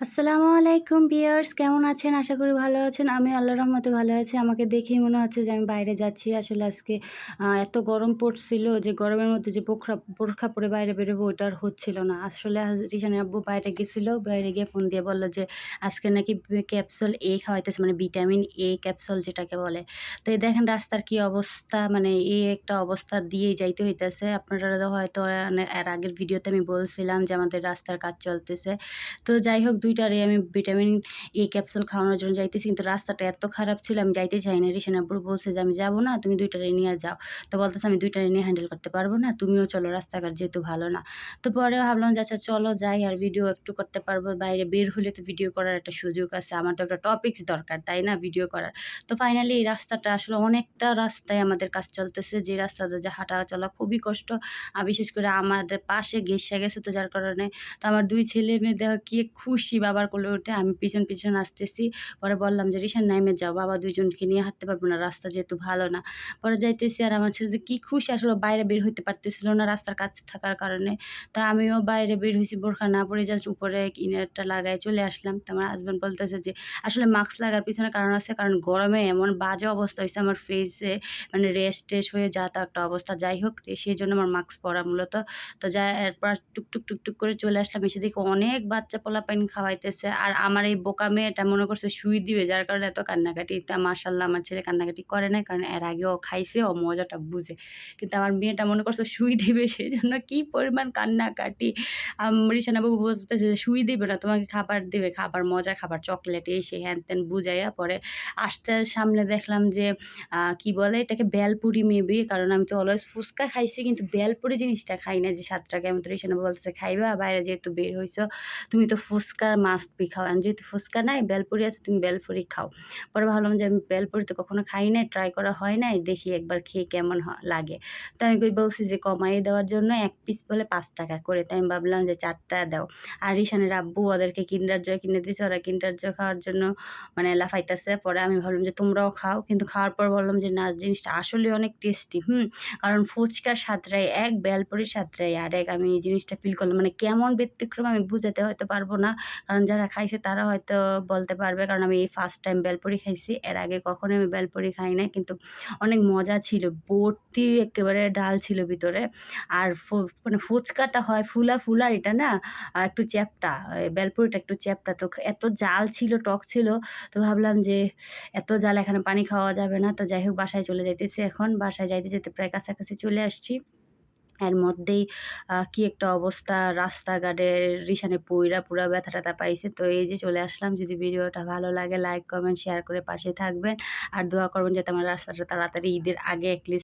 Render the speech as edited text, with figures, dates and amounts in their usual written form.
আসসালামু আলাইকুম ভিউয়ার্স, কেমন আছেন? আশা করি ভালো আছেন। আমি আল্লাহর রহমতে ভালো আছি। আমাকে দেখেই মনে হচ্ছে যে আমি বাইরে যাচ্ছি। আসলে আজকে এত গরম পড়ছিল যে গরমের মধ্যে যে বোরখা পরে বাইরে বেরোবো ওইটা আর হচ্ছিল না। আসলে রিশানের আব্বু বাইরে গেছিল। বাইরে গিয়ে ফোন দিয়ে বলল যে আজকে নাকি ক্যাপসুল এ খাওয়াইতেছে, মানে ভিটামিন এ ক্যাপসুল যেটাকে বলে। তো এই দেখেন রাস্তার কি অবস্থা, মানে এই একটা অবস্থা দিয়েই যাইতে হইতেছে। আপনারা হয়তো এর আগের ভিডিওতে আমি বলছিলাম যে আমাদের রাস্তার কাজ চলতেছে। তো যাই হোক ২ টারে আমি ভিটামিন এ ক্যাপসুল খাওয়ানোর জন্য যাইতেছি। কিন্তু রাস্তাটা এত খারাপ ছিল আমি যাইতে চাই না। রিশান আব্বু বলছে যে, "আমি যাবো না, তুমি ২ টারে নিয়ে যাও।" তো বলতেছে, "আমি ২ টারে নিয়ে হ্যান্ডেল করতে পারবো না। তুমিও চলো, রাস্তাঘাট যেহেতু ভালো না।" তো পরে ভাবলাম যে আচ্ছা চলো যাই, আর ভিডিও একটু করতে পারবো। বাইরে বের হলে তো ভিডিও করার একটা সুযোগ আছে। আমার তো একটা টপিকস দরকার, তাই না? ভিডিও করার। তো ফাইনালি এই রাস্তাটা আসলে অনেকটা রাস্তায় আমাদের কাজ চলতেছে। যে রাস্তাটা যে হাঁটা চলা খুবই কষ্ট। বিশেষ করে আমাদের পাশে ঘেঁষা গেছে, তো যার কারণে তো আমার ২ ছেলে-মেয়ে দেখো কি খুশি বাবার কোলে উঠে। আমি পিছন আসতেছি। পরে বললাম যে, "রিশান নাইমে যাও। বাবা ২ জনকে নিয়ে হাঁটতে পারবো না। রাস্তা যেহেতু ভালো না।" পরে যাইতেছি আর আমার ছেলে যে কি খুশি, আসলে বাইরে বের হইতে পারতেছিল না রাস্তার কাছে থাকার কারণে। তো আমিও বাইরে বের হইছি বোরখা না পরে, জাস্ট উপরে ইনারটা লাগায় চলে আসলাম। তো আমার হাসব্যান্ড বলতেছে যে আসলে মাস্ক লাগার পিছনে কারণ আছে। কারণ গরমে এমন বাজে অবস্থা হইছে আমার ফেসে, মানে রেশ-টেশ হয়ে যা তা একটা অবস্থা। যাই হোক সেজন্য আমার মাস্ক পরা মূলত। তো এরপর টুকটুক করে চলে আসলাম। এসে দেখি অনেক বাচ্চা পোলাপাইন খাওয়াইতেছে। আর আমার এই বোকা মেয়েটা মনে করছে সুই দিবে, যার কারণে এত কান্নাকাটি। তা মাশাআল্লাহ আমার ছেলে কান্নাকাটি করে নাই। কারণ এর আগেও খাইছে, ও মজাটা বুঝে। কিন্তু আমার মেয়েটা মনে করছে সুই দিবে, সেজন্য কি পরিমাণ কান্নাকাটি। রিশান আপু বলতেছে যে, "সুই দিবে না, তোমাকে খাবার দিবে। খাবার, মজার খাবার, চকলেট এই সেই হ্যান-ত্যান" বুঝাইয়া পরে আসতে সামনে দেখলাম যে কি বলে এটাকে বেলপুরি মেবি। কারণ আমি তো অলওয়েজ ফুচকা খাইছি কিন্তু বেলপুরি জিনিসটা খাই না যে স্বাদটা কেমন। তো রিশান আপু বলতেছে, "খাইবা? বাইরে যেহেতু বের হইছো, তুমি তো ফুচকা মাস্ট বি খাও। আর যেহেতু ফুচকা নাই, বেলপুরি আছে, তুমি বেলপুরি খাও।" পরে ভাবলাম যে আমি বেলপুরি তো কখনো খাই নাই, ট্রাই করা হয় নাই। দেখি একবার খেয়ে কেমন লাগে। তো আমি বলছি যে কমাইয়ে দেওয়ার জন্য ১ পিস বলে ৳৫ করে। তো আমি ভাবলাম যে ৪ টা দাও। আর রিশানের আব্বু ওদেরকে কিন্ডার জয় কিনে দিছে। ওরা কিন্ডার জয় খাওয়ার জন্য মানে লাফাইতেছে। পরে আমি ভাবলাম যে তোমরাও খাও। কিন্তু খাওয়ার পর বললাম যে না, জিনিসটা আসলেই অনেক টেস্টি। কারণ ফুচকার স্বাদটাই এক, বেলপুরির স্বাদটাই আরেক। আমি এই জিনিসটা ফিল করলাম। মানে কেমন ব্যতিক্রম আমি বুঝাতে হয়তো পারবো না। কারণ যারা খাইছে তারা হয়তো বলতে পারবে। কারণ আমি এই ফার্স্ট টাইম বেলপুরি খাইছি। এর আগে কখনোই আমি বেলপুরি খাই নাই। কিন্তু অনেক মজা ছিল। ভর্তি একেবারে ডাল ছিল ভিতরে। আর মানে ফুচকাটা হয় ফুলা, আর এটা না একটু চ্যাপ্টা। বেলপুরিটা একটু চ্যাপ্টা। তো এত জাল ছিল, টক ছিল। তো ভাবলাম যে এত জাল এখানে পানি খাওয়া যাবে না। তো যাই হোক বাসায় চলে যাইতেছি এখন। বাসায় যেতে প্রায় কাছাকাছি চলে আসছি। এর মধ্যেই কি একটা অবস্থা রাস্তাঘাটে, রিশানে পুরা ব্যথা-ট্যাথা পাইছে। তো এই যে চলে আসলাম। যদি ভিডিওটা ভালো লাগে লাইক, কমেন্ট, শেয়ার করে পাশে থাকবেন। আর দোয়া করবেন যাতে আমার রাস্তাটা তাড়াতাড়ি ঈদের আগে এটলিস্ট